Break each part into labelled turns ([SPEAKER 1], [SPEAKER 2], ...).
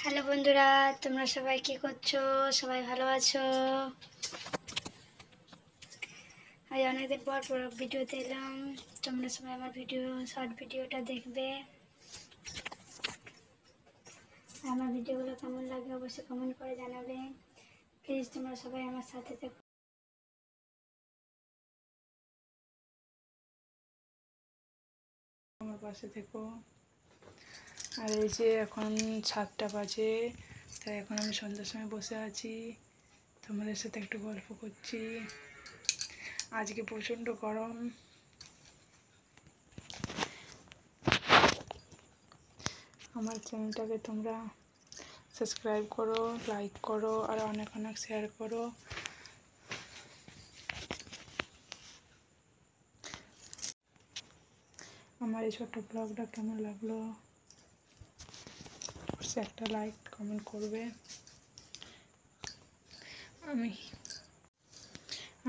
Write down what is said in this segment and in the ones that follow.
[SPEAKER 1] Hello বন্ধুরা, তোমরা সবাই কি করছো? সবাই ভালো আছো? আজ অনেকদিন পর ভিডিওতে এলাম। তোমরা সবাই আমার শর্ট ভিডিওটা দেখবে। আমার ভিডিওগুলো কেমন লাগে অবশ্যই কমেন্ট করে জানাবে। প্লিজ তোমরা সবাই আমার সাথে থেকো।
[SPEAKER 2] আমার পাশে থেকো। আর এই যে এখন 7টা বাজে, তাই এখন আমি সন্ধ্যার সময় বসে আছি, তোমাদের সাথে একটু গল্প করছি। আজকে প্রচণ্ড গরম। আমার চ্যানেলটাকে তোমরা সাবস্ক্রাইব করো, লাইক করো আর অনেক অনেক শেয়ার করো। আমার এই ছোট্ট ব্লগটা কেমন লাগলো অবশ্যই একটা লাইক কমেন্ট করবে।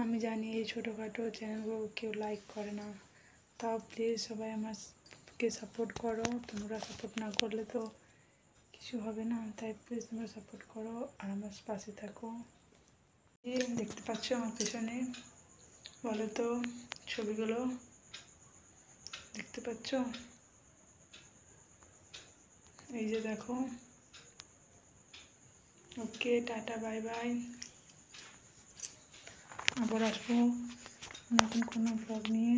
[SPEAKER 2] আমি জানি এই ছোটোখাটো চ্যানেলগুলো কেউ লাইক করে না, তাও প্লিজ সবাই আমাকে সাপোর্ট করো। তোমরা সাপোর্ট না করলে তো কিছু হবে না, তাই প্লিজ তোমরা সাপোর্ট করো আর আমার পাশে থাকো। দেখতে পাচ্ছ আমার পেছনে, বলো তো ছবিগুলো দেখতে পাচ্ছ? এই যে দেখো। ওকে, টাটা, বাই বাই। আবার আসবো নতুন কোনো ব্লগ নিয়ে।